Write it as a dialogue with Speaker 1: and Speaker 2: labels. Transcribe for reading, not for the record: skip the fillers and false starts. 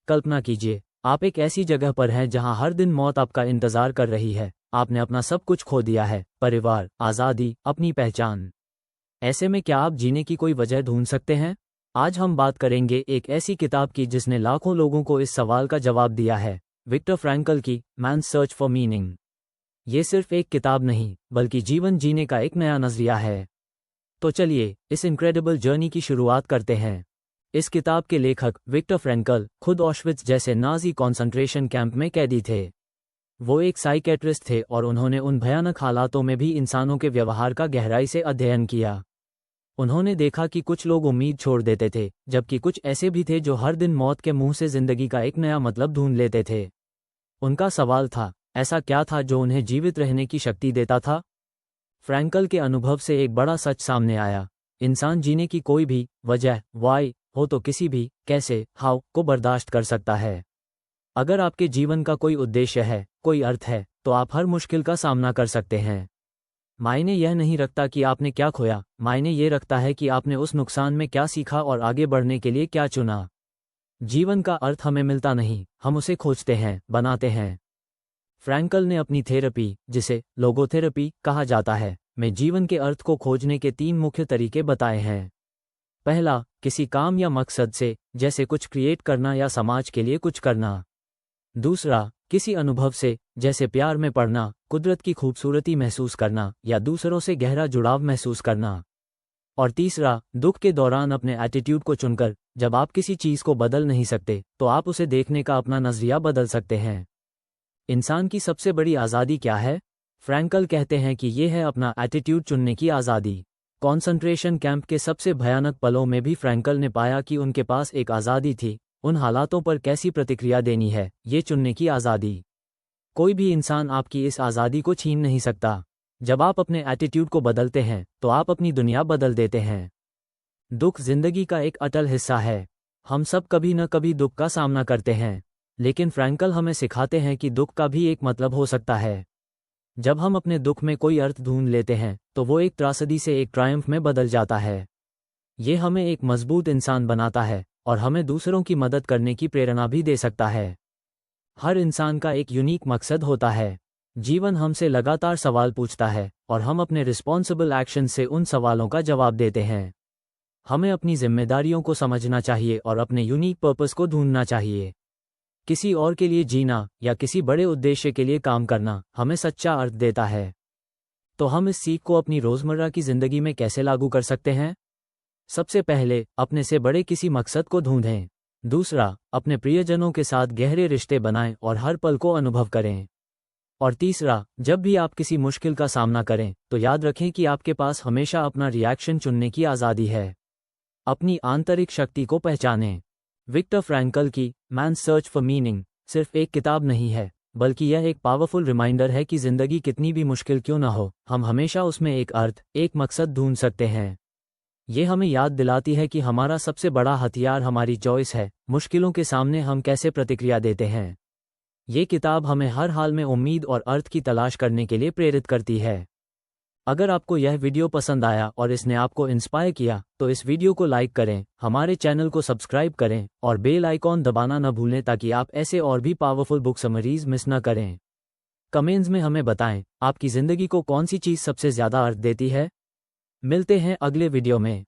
Speaker 1: कल्पना कीजिए, आप एक ऐसी जगह पर हैं जहां हर दिन मौत आपका इंतजार कर रही है। आपने अपना सब कुछ खो दिया है, परिवार, आज़ादी, अपनी पहचान। ऐसे में क्या आप जीने की कोई वजह ढूंढ सकते हैं? आज हम बात करेंगे एक ऐसी किताब की जिसने लाखों लोगों को इस सवाल का जवाब दिया है, विक्टर फ्रैंकल की मैन्स सर्च फॉर मीनिंग। ये सिर्फ एक किताब नहीं, बल्कि जीवन जीने का एक नया नजरिया है। तो चलिए इस इनक्रेडिबल जर्नी की शुरुआत करते हैं। इस किताब के लेखक विक्टर फ्रैंकल खुद ऑश्विट्ज जैसे नाज़ी कॉन्सेंट्रेशन कैंप में कैदी थे। वो एक साइकेट्रिस्ट थे और उन्होंने उन भयानक हालातों में भी इंसानों के व्यवहार का गहराई से अध्ययन किया। उन्होंने देखा कि कुछ लोग उम्मीद छोड़ देते थे, जबकि कुछ ऐसे भी थे जो हर दिन मौत के मुंह से जिंदगी का एक नया मतलब ढूंढ लेते थे। उनका सवाल था, ऐसा क्या था जो उन्हें जीवित रहने की शक्ति देता था? फ्रैंकल के अनुभव से एक बड़ा सच सामने आया। इंसान जीने की कोई भी वजह, वाई हो तो किसी भी कैसे, हाउ को बर्दाश्त कर सकता है। अगर आपके जीवन का कोई उद्देश्य है, कोई अर्थ है, तो आप हर मुश्किल का सामना कर सकते हैं। मायने यह नहीं रखता कि आपने क्या खोया, मायने ये रखता है कि आपने उस नुकसान में क्या सीखा और आगे बढ़ने के लिए क्या चुना। जीवन का अर्थ हमें मिलता नहीं, हम उसे खोजते हैं, बनाते हैं। फ्रैंकल ने अपनी थेरेपी, जिसे लोगोथेरेपी कहा जाता है, में जीवन के अर्थ को खोजने के 3 मुख्य तरीके बताए हैं। पहला, किसी काम या मकसद से, जैसे कुछ क्रिएट करना या समाज के लिए कुछ करना। दूसरा, किसी अनुभव से, जैसे प्यार में पड़ना, कुदरत की खूबसूरती महसूस करना या दूसरों से गहरा जुड़ाव महसूस करना। और तीसरा, दुख के दौरान अपने एटीट्यूड को चुनकर। जब आप किसी चीज़ को बदल नहीं सकते, तो आप उसे देखने का अपना नजरिया बदल सकते हैं। इंसान की सबसे बड़ी आज़ादी क्या है? फ्रैंकल कहते हैं कि ये है अपना एटीट्यूड चुनने की आज़ादी। कॉन्सेंट्रेशन कैंप के सबसे भयानक पलों में भी फ्रैंकल ने पाया कि उनके पास एक आज़ादी थी, उन हालातों पर कैसी प्रतिक्रिया देनी है, ये चुनने की आज़ादी। कोई भी इंसान आपकी इस आज़ादी को छीन नहीं सकता। जब आप अपने एटीट्यूड को बदलते हैं, तो आप अपनी दुनिया बदल देते हैं। दुख जिंदगी का एक अटल हिस्सा है। हम सब कभी न कभी दुख का सामना करते हैं, लेकिन फ्रैंकल हमें सिखाते हैं कि दुख का भी एक मतलब हो सकता है। जब हम अपने दुख में कोई अर्थ ढूंढ लेते हैं, तो वो एक त्रासदी से एक ट्रायम्फ में बदल जाता है। ये हमें एक मजबूत इंसान बनाता है और हमें दूसरों की मदद करने की प्रेरणा भी दे सकता है। हर इंसान का एक यूनिक मकसद होता है। जीवन हमसे लगातार सवाल पूछता है और हम अपने रिस्पॉन्सिबल एक्शन से उन सवालों का जवाब देते हैं। हमें अपनी जिम्मेदारियों को समझना चाहिए और अपने यूनिक पर्पस को ढूंढना चाहिए। किसी और के लिए जीना या किसी बड़े उद्देश्य के लिए काम करना हमें सच्चा अर्थ देता है। तो हम इस सीख को अपनी रोजमर्रा की जिंदगी में कैसे लागू कर सकते हैं? सबसे पहले, अपने से बड़े किसी मकसद को ढूंढें। दूसरा, अपने प्रियजनों के साथ गहरे रिश्ते बनाएं और हर पल को अनुभव करें। और तीसरा, जब भी आप किसी मुश्किल का सामना करें, तो याद रखें कि आपके पास हमेशा अपना रिएक्शन चुनने की आज़ादी है। अपनी आंतरिक शक्ति को पहचानें। विक्टर फ्रैंकल की मैन्स सर्च फॉर मीनिंग सिर्फ एक किताब नहीं है, बल्कि यह एक पावरफुल रिमाइंडर है कि जिंदगी कितनी भी मुश्किल क्यों न हो, हम हमेशा उसमें एक अर्थ, एक मकसद ढूंढ सकते हैं। ये हमें याद दिलाती है कि हमारा सबसे बड़ा हथियार हमारी चॉइस है, मुश्किलों के सामने हम कैसे प्रतिक्रिया देते हैं। ये किताब हमें हर हाल में उम्मीद और अर्थ की तलाश करने के लिए प्रेरित करती है। अगर आपको यह वीडियो पसंद आया और इसने आपको इंस्पायर किया, तो इस वीडियो को लाइक करें, हमारे चैनल को सब्सक्राइब करें और बेल आइकॉन दबाना न भूलें ताकि आप ऐसे और भी पावरफुल बुक समरीज मिस न करें। कमेंट्स में हमें बताएं, आपकी ज़िंदगी को कौन सी चीज़ सबसे ज़्यादा अर्थ देती है। मिलते हैं अगले वीडियो में।